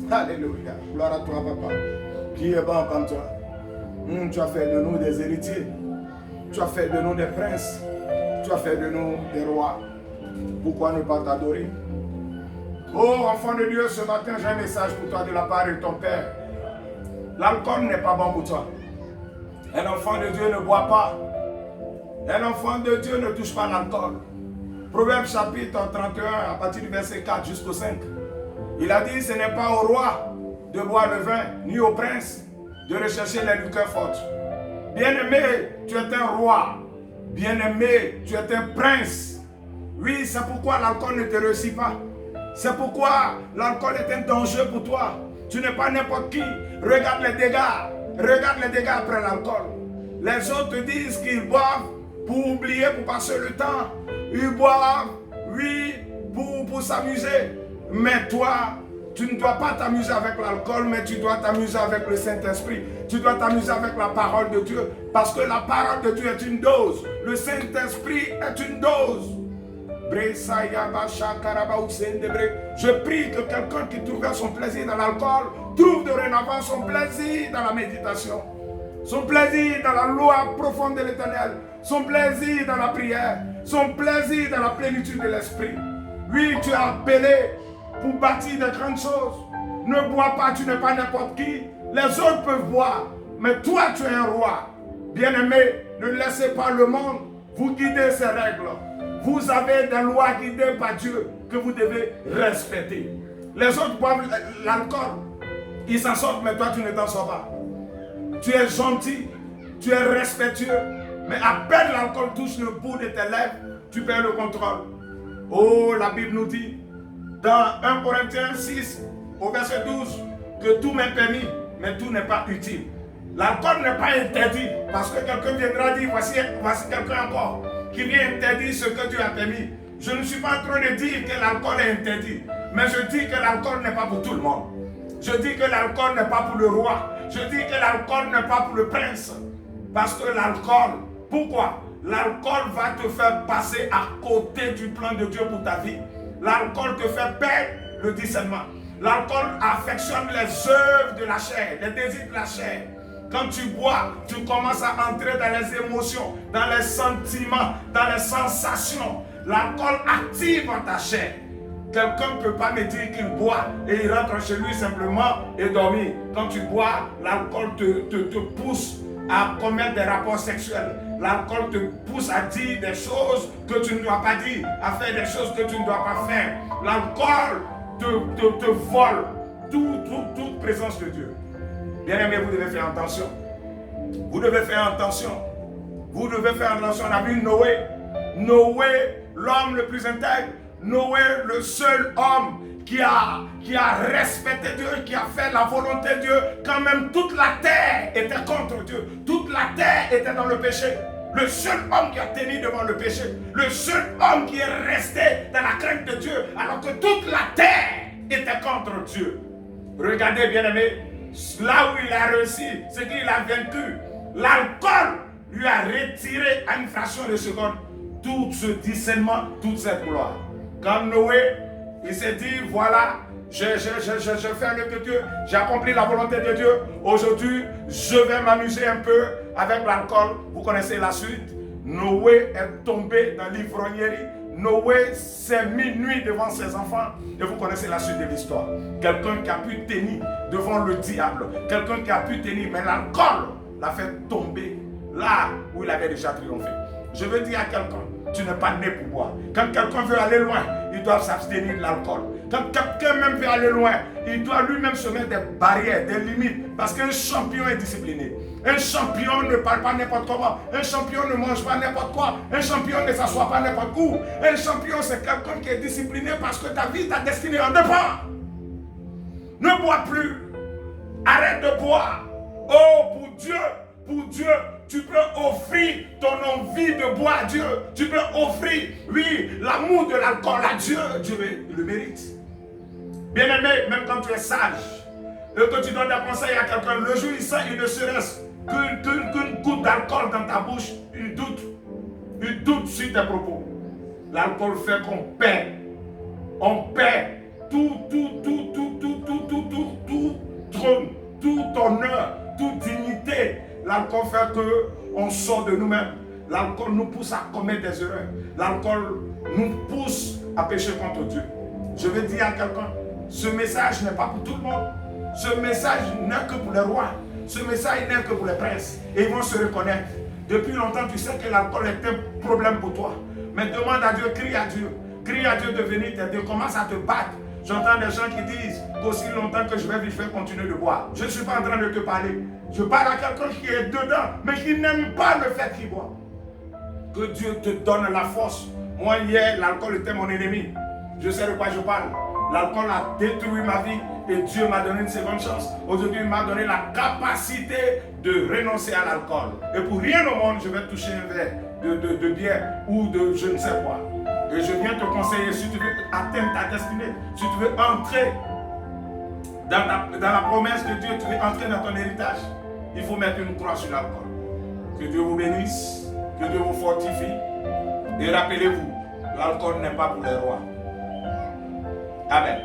Alléluia. Gloire à toi, papa. Qui est bon comme toi? Tu as fait de nous des héritiers. Tu as fait de nous des princes. Tu as fait de nous des rois. Pourquoi ne pas t'adorer? Oh, enfant de Dieu, ce matin, j'ai un message pour toi de la part de ton Père. L'alcool n'est pas bon pour toi. Un enfant de Dieu ne boit pas. Un enfant de Dieu ne touche pas l'alcool. Proverbe chapitre 31, à partir du verset 4 jusqu'au 5. Il a dit, ce n'est pas au roi de boire le vin, ni au prince de rechercher les liqueurs fortes. Bien-aimé, tu es un roi. Bien-aimé, tu es un prince. Oui, c'est pourquoi l'alcool ne te réussit pas. C'est pourquoi l'alcool est un danger pour toi. Tu n'es pas n'importe qui. Regarde les dégâts. Regarde les dégâts après l'alcool. Les autres te disent qu'ils boivent pour oublier, pour passer le temps. Ils boivent, oui, pour s'amuser. Mais toi, tu ne dois pas t'amuser avec l'alcool, mais tu dois t'amuser avec le Saint-Esprit. Tu dois t'amuser avec la parole de Dieu. Parce que la parole de Dieu est une dose. Le Saint-Esprit est une dose. Je prie que quelqu'un qui trouvait son plaisir dans l'alcool trouve dorénavant son plaisir dans la méditation. Son plaisir dans la loi profonde de l'Éternel. Son plaisir dans la prière. Son plaisir dans la plénitude de l'Esprit. Oui, tu es appelé pour bâtir de grandes choses. Ne bois pas, tu n'es pas n'importe qui. Les autres peuvent boire, mais toi tu es un roi. Bien-aimé, ne laissez pas le monde vous guider ces règles. Vous avez des lois guidées par Dieu que vous devez respecter. Les autres boivent l'alcool, ils s'en sortent, mais toi tu ne t'en sors pas. Tu es gentil, tu es respectueux, mais à peine l'alcool touche le bout de tes lèvres, tu perds le contrôle. Oh, la Bible nous dit, dans 1 Corinthiens 6, au verset 12, que tout m'est permis, mais tout n'est pas utile. L'alcool n'est pas interdit, parce que quelqu'un viendra dire, voici quelqu'un encore, qui vient interdire ce que Dieu a permis. Je ne suis pas en train de dire que l'alcool est interdit, mais je dis que l'alcool n'est pas pour tout le monde. Je dis que l'alcool n'est pas pour le roi. Je dis que l'alcool n'est pas pour le prince. Parce que l'alcool, pourquoi? L'alcool va te faire passer à côté du plan de Dieu pour ta vie. L'alcool te fait perdre le discernement. L'alcool affectionne les œuvres de la chair, les désirs de la chair. Quand tu bois, tu commences à entrer dans les émotions, dans les sentiments, dans les sensations. L'alcool active ta chair. Quelqu'un ne peut pas me dire qu'il boit et il rentre chez lui simplement et dormir. Quand tu bois, l'alcool te pousse à commettre des rapports sexuels. L'alcool te pousse à dire des choses que tu ne dois pas dire, à faire des choses que tu ne dois pas faire. L'alcool te vole toute présence de Dieu. Bien-aimés, vous devez faire attention. Vous devez faire attention. Vous devez faire attention. On a vu Noé. Noé, l'homme le plus intègre. Noé, le seul homme qui a respecté Dieu, qui a fait la volonté de Dieu, quand même toute la terre était contre Dieu. Toute la terre était dans le péché. Le seul homme qui a tenu devant le péché. Le seul homme qui est resté dans la crainte de Dieu, alors que toute la terre était contre Dieu. Regardez, bien-aimés, là où il a réussi, c'est qu'il a vaincu. L'alcool lui a retiré à une fraction de seconde tout ce discernement, toute cette gloire. Quand Noé, il s'est dit, voilà, j'ai fait l'œuvre de Dieu, j'ai accompli la volonté de Dieu. Aujourd'hui, je vais m'amuser un peu avec l'alcool. Vous connaissez la suite. Noé est tombé dans l'ivrognerie. Noé s'est mis nuit devant ses enfants. Et vous connaissez la suite de l'histoire. Quelqu'un qui a pu tenir devant le diable. Quelqu'un qui a pu tenir, mais l'alcool l'a fait tomber là où il avait déjà triomphé. Je veux dire à quelqu'un, tu n'es pas né pour boire. Quand quelqu'un veut aller loin, il doit s'abstenir de l'alcool. Quand quelqu'un même veut aller loin, il doit lui-même se mettre des barrières, des limites. Parce qu'un champion est discipliné. Un champion ne parle pas n'importe comment. Un champion ne mange pas n'importe quoi. Un champion ne s'assoit pas n'importe où. Un champion, c'est quelqu'un qui est discipliné parce que ta vie, ta destinée en dépend. Ne bois plus. Arrête de boire. Oh, pour Dieu, tu peux offrir ton envie de boire à Dieu. Tu peux offrir, oui, l'amour de l'alcool à Dieu. Dieu le mérite. Bien-aimé, même quand tu es sage, et que tu donnes des conseils à quelqu'un, le jour il sent, il ne serait-ce qu'une goutte d'alcool dans ta bouche, il doute sur tes propos. L'alcool fait qu'on perd. On perd tout. trône, tout honneur, toute dignité. L'alcool fait qu'on sort de nous-mêmes. L'alcool nous pousse à commettre des erreurs. L'alcool nous pousse à pécher contre Dieu. Je veux dire à quelqu'un, ce message n'est pas pour tout le monde. Ce message n'est que pour les rois. Ce message n'est que pour les princes. Et ils vont se reconnaître. Depuis longtemps, tu sais que l'alcool est un problème pour toi. Mais demande à Dieu, crie à Dieu. Crie à Dieu de venir t'aider. Commence à te battre. J'entends des gens qui disent qu'aussi longtemps que je vais vivre, je vais continuer de boire. Je ne suis pas en train de te parler. Je parle à quelqu'un qui est dedans, mais qui n'aime pas le fait qu'il boit. Que Dieu te donne la force. Moi, hier, l'alcool était mon ennemi. Je sais de quoi je parle. L'alcool a détruit ma vie et Dieu m'a donné une seconde chance. Aujourd'hui, il m'a donné la capacité de renoncer à l'alcool. Et pour rien au monde, je vais toucher un verre de bière ou de je ne sais quoi. Et je viens te conseiller, si tu veux atteindre ta destinée, si tu veux entrer dans la promesse de Dieu, tu veux entrer dans ton héritage, il faut mettre une croix sur l'alcool. Que Dieu vous bénisse, que Dieu vous fortifie. Et rappelez-vous, l'alcool n'est pas pour les rois. Amen.